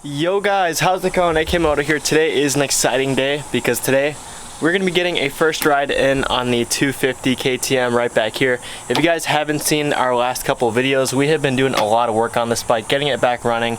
Yo guys, how's it going? AK Moto here. Today is an exciting day because today we're going to be getting a first ride in on the 250 KTM right back here. If you guys haven't seen our last couple of videos, we have been doing a lot of work on this bike, getting it back running,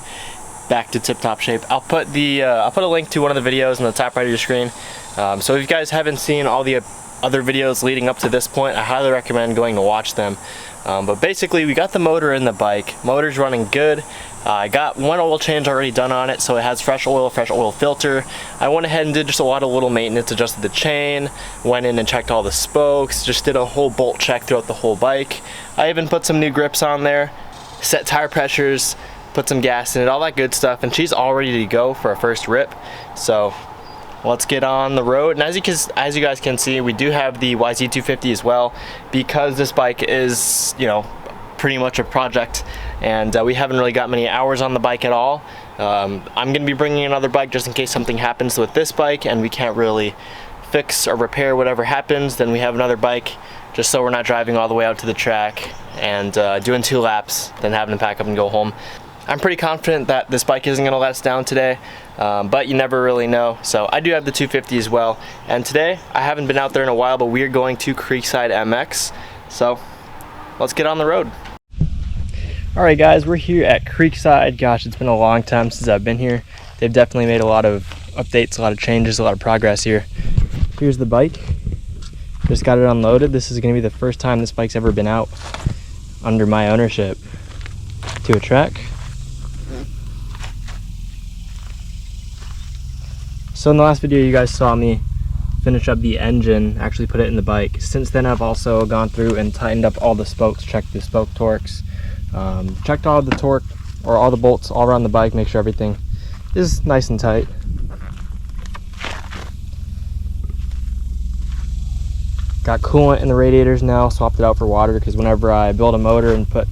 back to tip-top shape. I'll put a link to one of the videos in the top right of your screen. So if you guys haven't seen all the other videos leading up to this point, I highly recommend going to watch them. But basically, we got the motor in the bike. Motor's running good. I got one oil change already done on it, so it has fresh oil filter. I went ahead and did just a lot of little maintenance, adjusted the chain, went in and checked all the spokes, just did a whole bolt check throughout the whole bike. I even put some new grips on there, set tire pressures, put some gas in it, all that good stuff, and she's all ready to go for a first rip. So let's get on the road. And as you guys can see, we do have the YZ250 as well, because this bike is, you know, pretty much a project, and we haven't really got many hours on the bike at all. I'm going to be bringing another bike just in case something happens with this bike and we can't really fix or repair whatever happens. Then we have another bike just so we're not driving all the way out to the track and doing 2 laps, then having to pack up and go home. I'm pretty confident that this bike isn't going to let us down today, but you never really know. So I do have the 250 as well, and today I haven't been out there in a while, but we are going to Creekside MX, so let's get on the road. Alright guys, we're here at Creekside. Gosh, it's been a long time since I've been here. They've definitely made a lot of updates, a lot of changes, a lot of progress here. Here's the bike. Just got it unloaded. This is going to be the first time this bike's ever been out under my ownership to a track. So in the last video you guys saw me finish up the engine, actually put it in the bike. Since then I've also gone through and tightened up all the spokes, checked the spoke torques, checked all the torque or all the bolts all around the bike, make sure everything is nice and tight. Got coolant in the radiators now, swapped it out for water because whenever I build a motor and put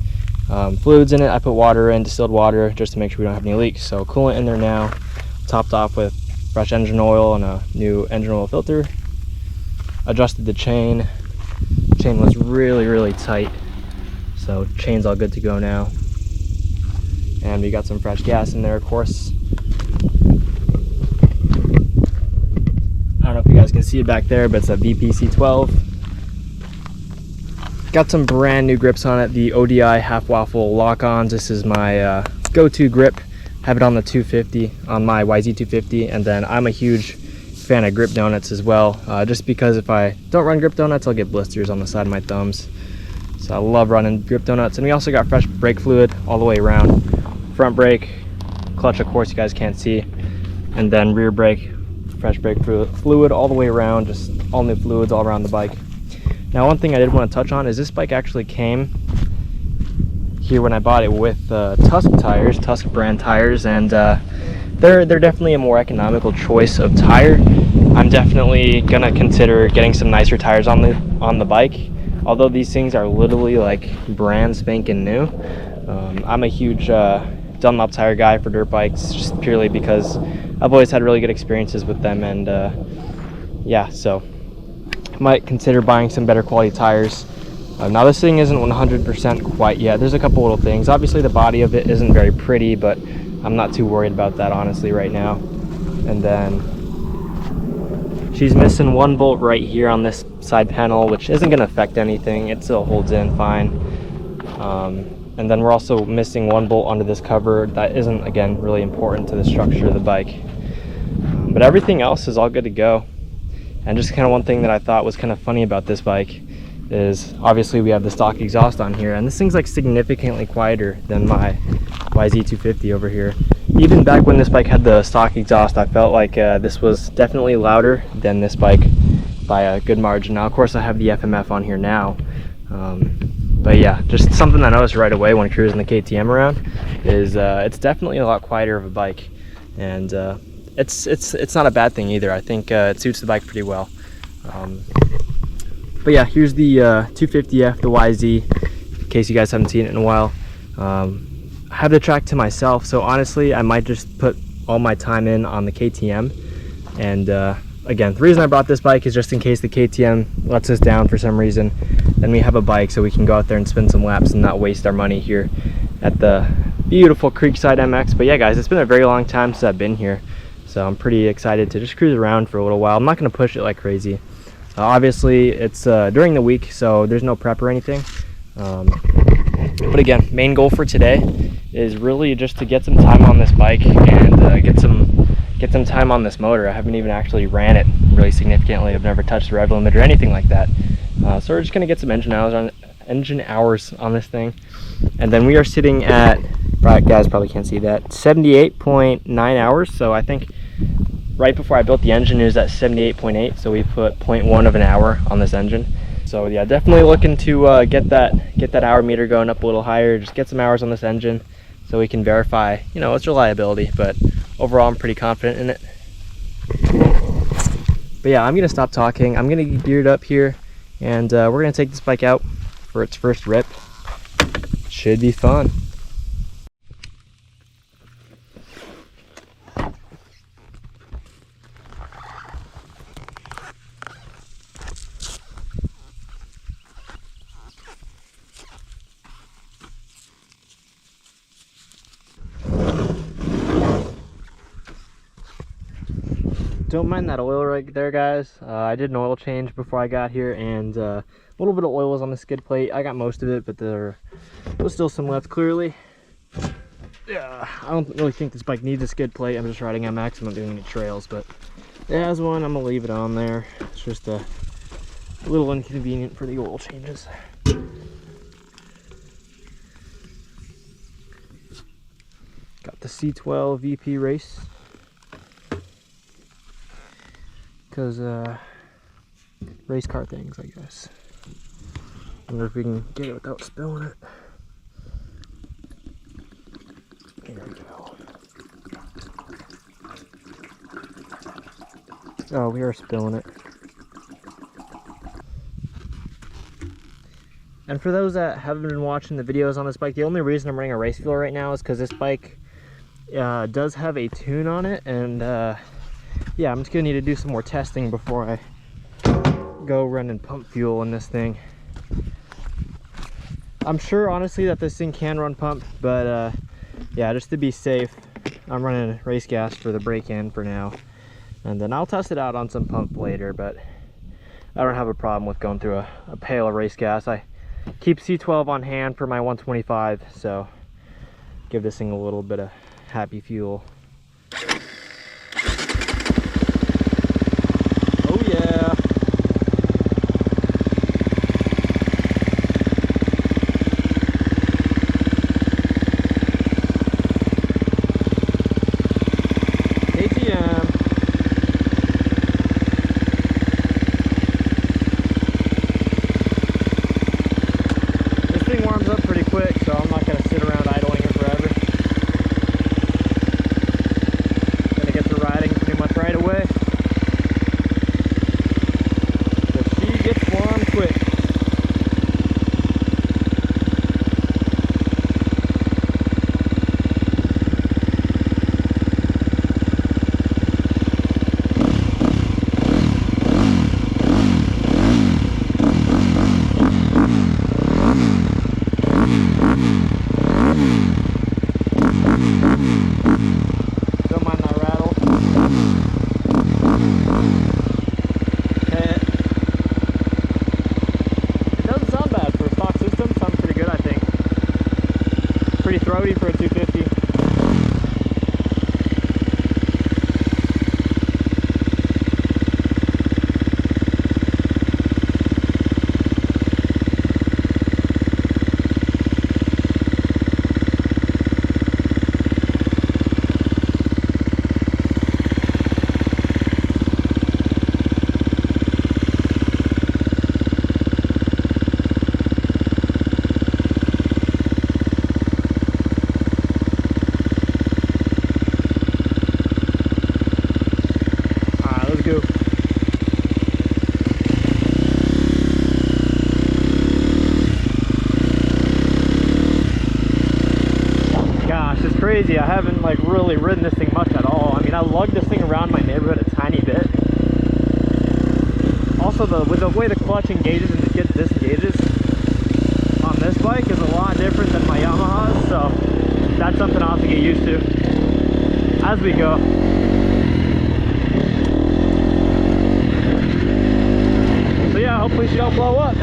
fluids in it, I put water in, distilled water, just to make sure we don't have any leaks. So coolant in there now, topped off with fresh engine oil and a new engine oil filter. Adjusted the chain. Chain was really tight, so chain's all good to go now. And we got some fresh gas in there, of course. I don't know if you guys can see it back there, but it's a VPC12. Got some brand new grips on it, the ODI half waffle lock-ons. This is my go-to grip. Have it on the 250, on my YZ250, and then I'm a huge fan of grip donuts as well, just because if I don't run grip donuts, I'll get blisters on the side of my thumbs. So I love running grip donuts. And we also got fresh brake fluid all the way around. Front brake, clutch of course you guys can't see, and then rear brake, fresh brake fluid all the way around, just all new fluids all around the bike. Now one thing I did want to touch on is this bike actually came here when I bought it with Tusk tires, Tusk brand tires, and they're definitely a more economical choice of tire. I'm definitely gonna consider getting some nicer tires on the bike, although these things are literally like brand spanking new. I'm a huge Dunlop tire guy for dirt bikes, just purely because I've always had really good experiences with them, and yeah, so I might consider buying some better quality tires. Now this thing isn't 100% quite yet. There's a couple little things. Obviously the body of it isn't very pretty, but I'm not too worried about that honestly right now. And then she's missing one bolt right here on this side panel, which isn't going to affect anything. It still holds in fine. And then we're also missing one bolt under this cover that isn't, again, really important to the structure of the bike. But everything else is all good to go. And just kind of one thing that I thought was kind of funny about this bike is obviously we have the stock exhaust on here, and this thing's like significantly quieter than my YZ250 over here. Even back when this bike had the stock exhaust, I felt like this was definitely louder than this bike by a good margin. Now of course I have the FMF on here now, but yeah, just something I noticed right away when cruising the KTM around is it's definitely a lot quieter of a bike, and it's not a bad thing either. I think it suits the bike pretty well. But yeah, here's the 250F, the YZ, in case you guys haven't seen it in a while. I have the track to myself, so honestly I might just put all my time in on the KTM. And again, the reason I brought this bike is just in case the KTM lets us down for some reason, then we have a bike so we can go out there and spin some laps and not waste our money here at the beautiful Creekside MX. But yeah, guys, it's been a very long time since I've been here, so I'm pretty excited to just cruise around for a little while. I'm not going to push it like crazy. Obviously, it's during the week, so there's no prep or anything. But again, main goal for today is really just to get some time on this bike and get some time on this motor. I haven't even actually ran it really significantly. I've never touched the rev limit or anything like that. So we're just gonna get some engine hours on this thing, and then we are sitting at, right, guys probably can't see that, 78.9 hours. So I think right before I built the engine it was at 78.8, so we put 0.1 of an hour on this engine. So yeah, definitely looking to get that hour meter going up a little higher, just get some hours on this engine so we can verify, you know, its reliability. But overall, I'm pretty confident in it. But yeah, I'm gonna stop talking. I'm gonna get geared up here, and we're gonna take this bike out for its first rip. Should be fun. Don't mind that oil right there, guys. I did an oil change before I got here, and a little bit of oil was on the skid plate. I got most of it, but there was still some left, clearly. Yeah, I don't really think this bike needs a skid plate. I'm just riding MX. I'm not doing any trails, but it has one. I'm gonna leave it on there. It's just a little inconvenient for the oil changes. Got the C12 VP race. Because race car things, I guess. Wonder if we can get it without spilling it. There we go. Oh, we are spilling it. And for those that haven't been watching the videos on this bike, the only reason I'm running a race fuel right now is because this bike does have a tune on it, and yeah, I'm just gonna need to do some more testing before I go running pump fuel in this thing. I'm sure, honestly, that this thing can run pump, but yeah, just to be safe, I'm running race gas for the break-in for now, and then I'll test it out on some pump later. But I don't have a problem with going through a pail of race gas. I keep C12 on hand for my 125, so give this thing a little bit of happy fuel. Yeah. This thing warms up pretty quick, so I'm not going to sit around idling it forever. Gonna get to riding pretty much right away. Gets warm quick. Don't mind that rattle. Pretty throaty for a 250. Crazy. I haven't like really ridden this thing much at all. I mean, I lugged this thing around my neighborhood a tiny bit. Also, with the way the clutch engages and disengages on this bike is a lot different than my Yamaha's, so that's something I'll have to get used to as we go. So yeah, hopefully she don't blow up.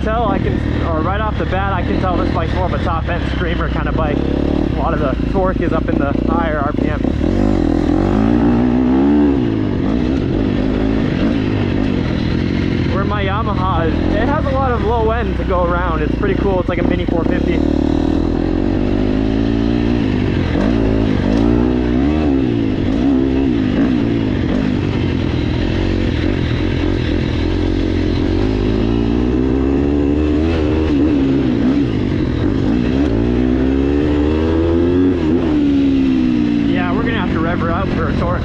Tell I can, or right off the bat I can tell this bike's more of a top end screamer kind of bike. A lot of the torque is up in the higher RPM. Where my Yamaha, it has a lot of low end to go around. It's pretty cool. It's like a mini 450. Out for a torque.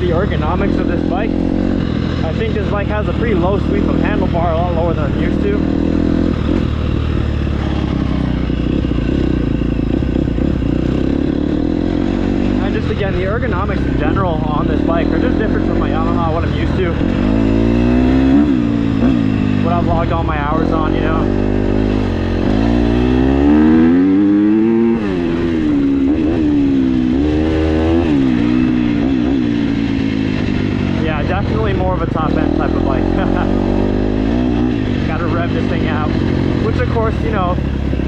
Ergonomics of this bike. I think this bike has a pretty low sweep of handlebar, a lot lower than I'm used to. And just again, the ergonomics in general on this bike are just different from my Yamaha, what I'm used to. What I've logged all my hours on, you know. Definitely more of a top end type of bike. Gotta rev this thing out, which of course, you know,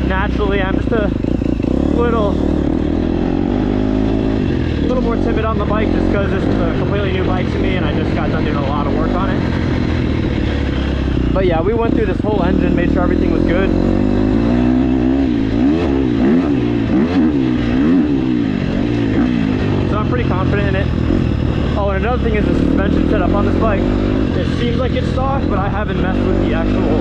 naturally I'm just a little more timid on the bike just because this is a completely new bike to me and I just got done doing a lot of work on it. But yeah, we went through this whole engine, made sure everything was good. So I'm pretty confident in it. Oh, and another thing is the suspension setup on this bike. It seems like it's stock, but I haven't messed with the actual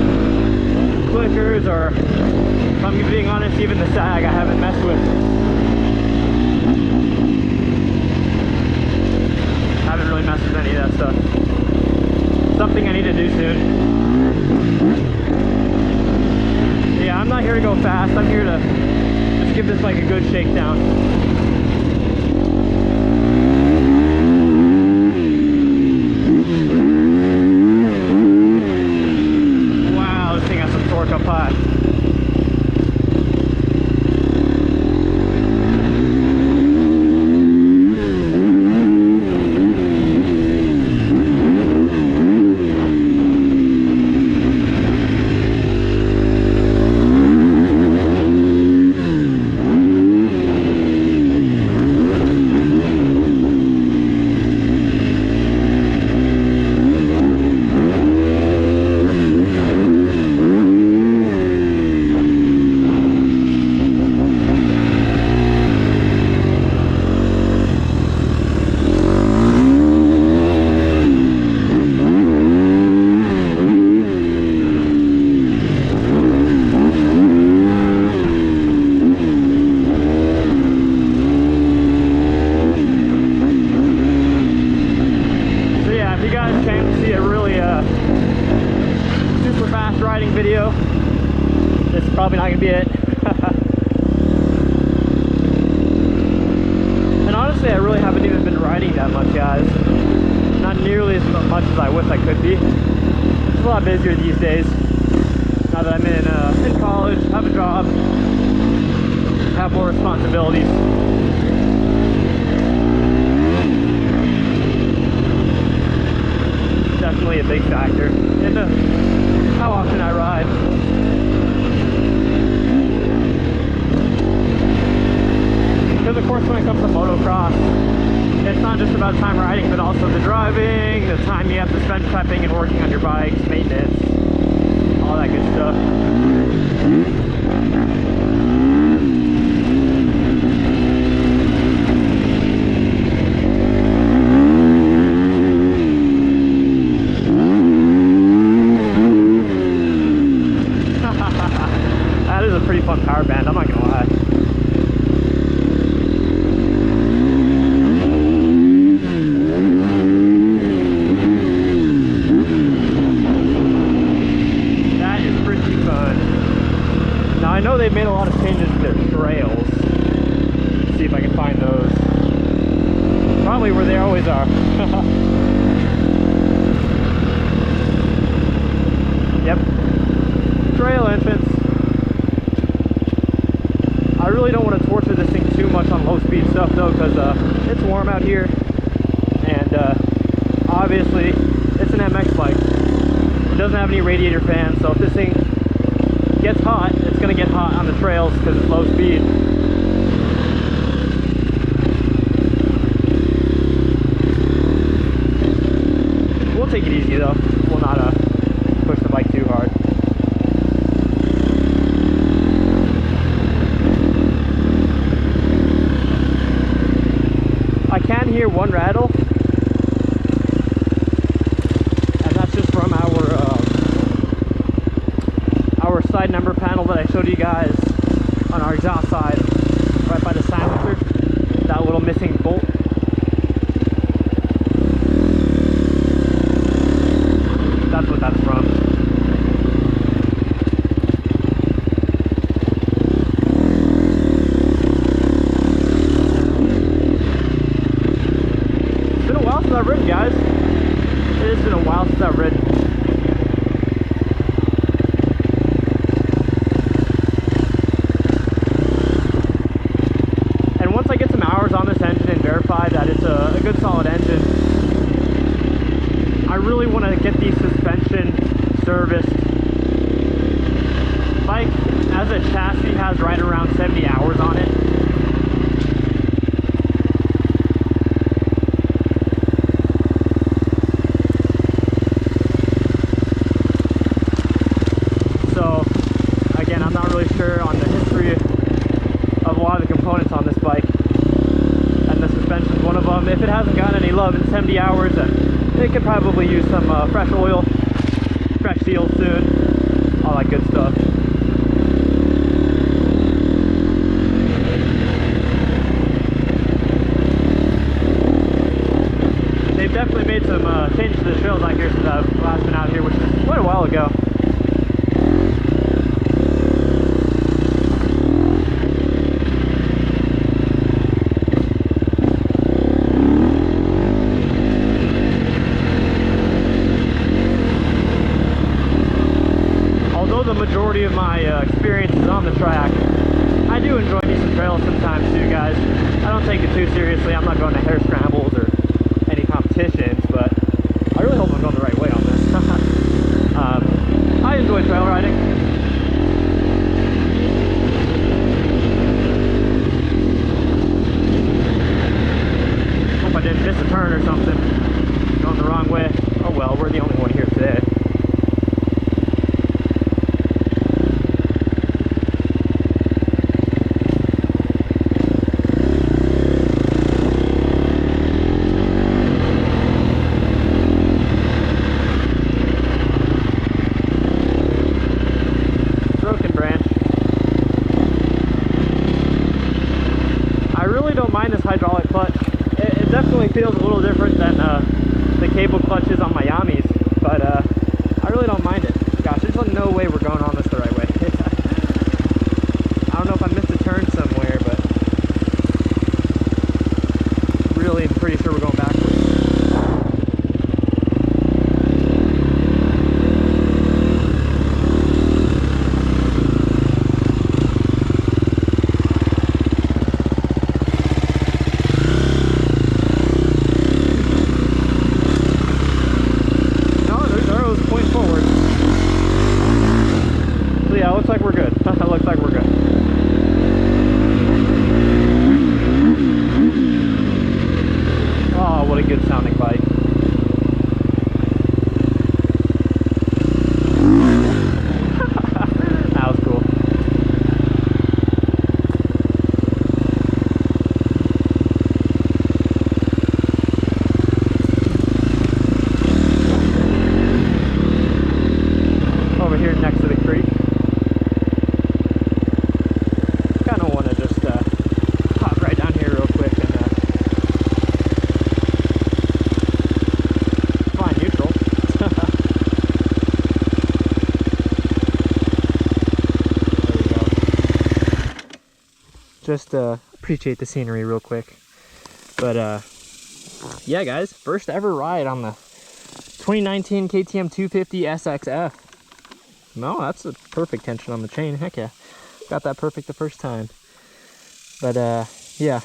clickers, or if I'm being honest, even the sag I haven't messed with. I haven't really messed with any of that stuff. Something I need to do soon. Yeah, I'm not here to go fast. I'm here to just give this bike a good shakedown. Up high. Video. This is probably not gonna be it. haven't even been riding that much, guys. Not nearly as much as I wish I could be. It's a lot busier these days. Now that I'm in college, have a job, have more responsibilities. Definitely a big factor into how often I ride. Because of course when it comes to motocross, it's not just about time riding, but also the driving, the time you have to spend prepping and working on your bikes, maintenance, all that good stuff. That is a pretty fun power band, I'm not gonna lie. That is pretty fun. Now I know they've made a lot of changes to their trails. Let's see if I can find those. Probably where they always are. Yep. Trail entrance. I really don't want to torture this thing too much on low speed stuff though, because it's warm out here, and obviously it's an MX bike. It doesn't have any radiator fans, so if this thing gets hot, it's going to get hot on the trails because it's low speed. We'll take it easy though. We'll not push the bike too hard. I can hear one rattle, and that's just from our side number panel that I showed you guys on our exhaust side, right by the silencer, that little missing bolt. That's what that's from. It's been a while since I've ridden, guys. It has been a while since I've ridden. And once I get some hours on this engine and verify that it's a good solid engine, I really want to get the suspension serviced. Bike as a chassis has right around 70 hours on it. So again, I'm not really sure on the history of a lot of the components on this bike, and the suspension is one of them. If it hasn't gotten any love in 70 hours, then it could probably use some fresh oil, fresh seals soon, all that good stuff. They've definitely made some changes to the trails out here since I've last been out here, which is quite a while ago. The majority of my experience is on the track. I do enjoy decent trails sometimes too, guys. I don't take it too seriously. I'm not going to hare scrambles or any competitions, but I really hope I'm going the right way on this. I enjoy trail riding. Hope I didn't miss a turn or something. Going the wrong way. Oh well, we're the only one here today. Hydraulic clutch. It definitely feels a little different than the cable clutches on my Yamis, but I really don't mind it. Gosh, there's no way we're going on this the right way. I don't know if I missed a turn somewhere, but really pretty sure we're going backwards. No, there's arrows pointing forward. So yeah, it looks like we're good. It looks like we're good. Oh, what a good sounding bike. That was cool. Over here next to the creek. Kind of want to just hop right down here real quick and find neutral. There we go. Just appreciate the scenery real quick. But yeah, guys, first ever ride on the 2019 KTM 250SX-F. No, that's a perfect tension on the chain. Heck yeah. Got that perfect the first time. But yeah,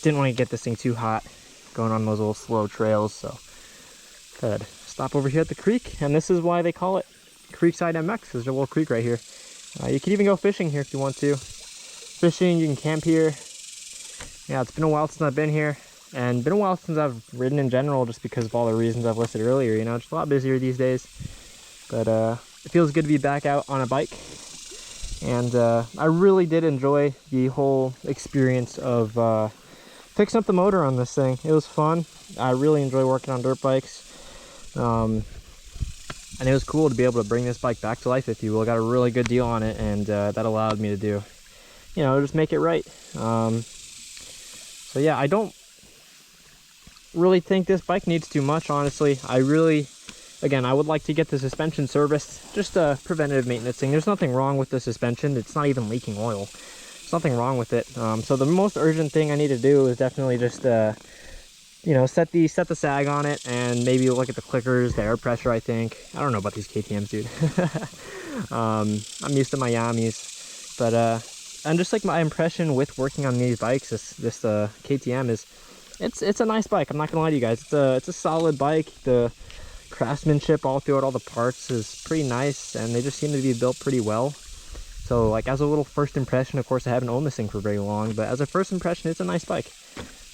didn't want to get this thing too hot going on those little slow trails, so good. Stop over here at the creek, and this is why they call it Creekside MX. There's a little creek right here. You could even go fishing here if you want to. Fishing, you can camp here. Yeah, it's been a while since I've been here, and been a while since I've ridden in general, just because of all the reasons I've listed earlier. You know, it's a lot busier these days, but it feels good to be back out on a bike. And I really did enjoy the whole experience of fixing up the motor on this thing. It was fun. I really enjoy working on dirt bikes. And it was cool to be able to bring this bike back to life, if you will. Got a really good deal on it, and that allowed me to do, you know, just make it right. So yeah, I don't really think this bike needs too much, honestly. Again, I would like to get the suspension serviced, just a preventative maintenance thing. There's nothing wrong with the suspension. It's not even leaking oil. There's nothing wrong with it. So the most urgent thing I need to do is definitely just, you know, set the sag on it, and maybe look at the clickers, the air pressure, I think. I don't know about these KTMs, dude. I'm used to my Yamis. But, and just like my impression with working on these bikes, this KTM is, it's a nice bike. I'm not gonna lie to you guys. It's a solid bike. The craftsmanship all throughout all the parts is pretty nice, and they just seem to be built pretty well. So like as a little first impression, of course I haven't owned this thing for very long, but as a first impression, it's a nice bike.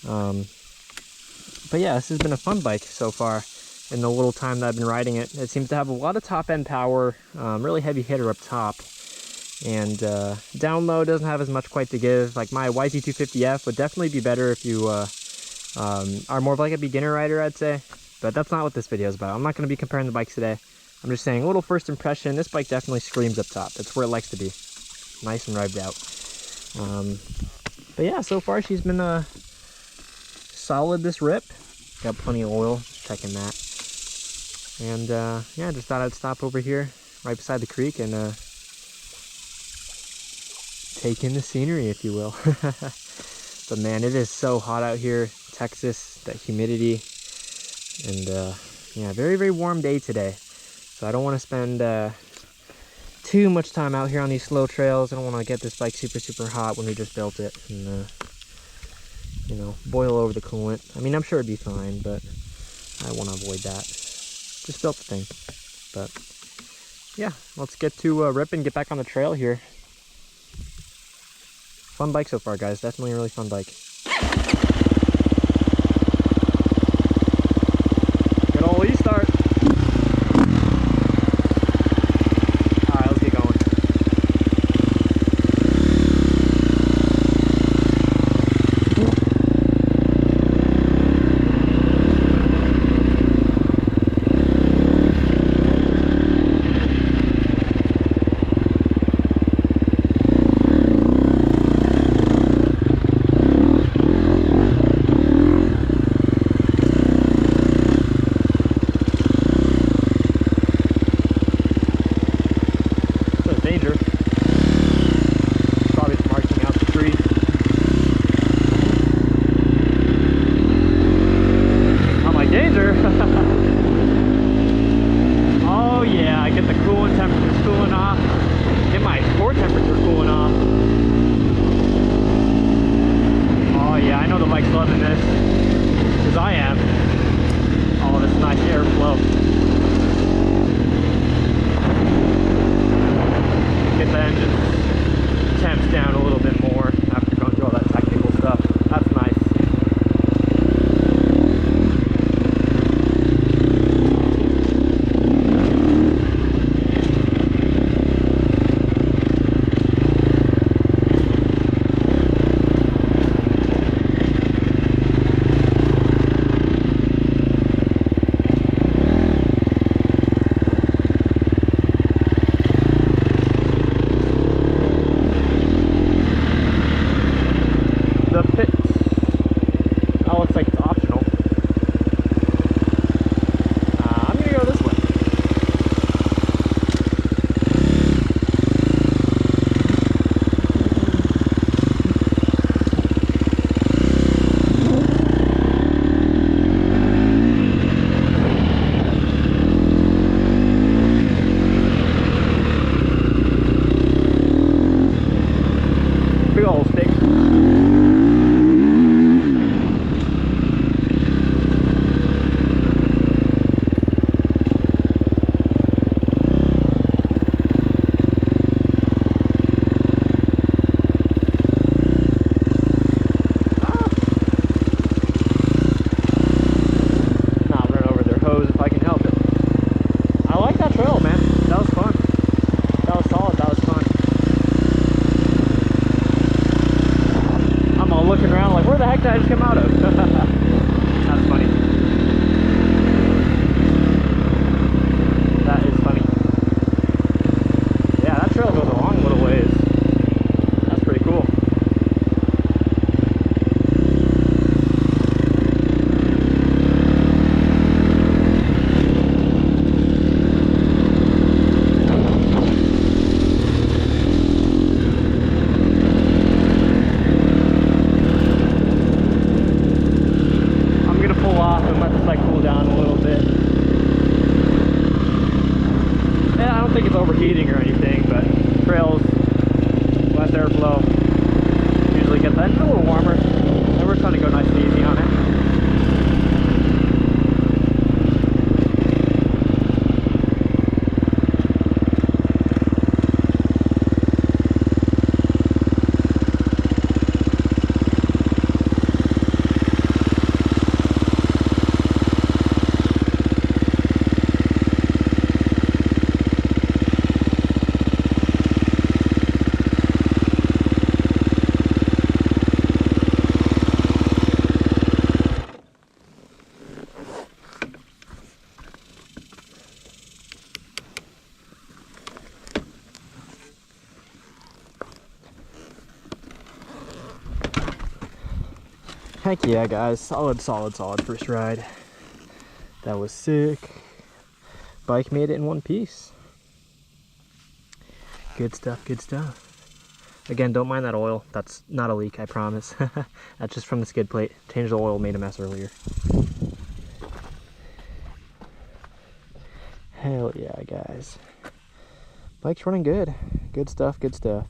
But yeah, this has been a fun bike so far in the little time that I've been riding it. It seems to have a lot of top end power, really heavy hitter up top, and down low doesn't have as much quite to give. Like my YZ250F would definitely be better if you are more of like a beginner rider, I'd say. But that's not what this video is about. I'm not going to be comparing the bikes today. I'm just saying, a little first impression, this bike definitely screams up top. That's where it likes to be. Nice and revved out. But yeah, so far she's been solid this rip. Got plenty of oil, just checking that. And yeah, just thought I'd stop over here, right beside the creek, and take in the scenery, if you will. But man, it is so hot out here, Texas, that humidity. And yeah, very, very warm day today. So I don't want to spend too much time out here on these slow trails. I don't want to get this bike super, super hot when we just built it and, you know, boil over the coolant. I mean, I'm sure it'd be fine, but I want to avoid that. Just built the thing. But yeah, let's get to rip and get back on the trail here. Fun bike so far, guys. Definitely a really fun bike. Start. Alright, let's get going. as I am. All this nice airflow. Get the engine temps down a little bit more after going through all that technical stuff. That's nice. The pit, oh, looks like it's optional. I'm gonna go this way. Big old stick. If I can help it. I like that trail, man. That was fun. That was solid. That was fun. I'm all looking around like, where the heck did I just come out of? That's funny. That is funny. Yeah, that trail goes a long little ways. That's pretty cool. And let this bike cool down a little bit. Yeah, I don't think it's overheating or anything, but trails, less airflow, usually get the engine a little warmer, and we're trying to go nice and easy on it. Heck yeah, guys. Solid first ride. That was sick. Bike made it in one piece. Good stuff, good stuff. Again, don't mind that oil. That's not a leak, I promise. That's just from the skid plate. Changed the oil, made a mess earlier. Hell yeah, guys. Bike's running good. Good stuff, good stuff.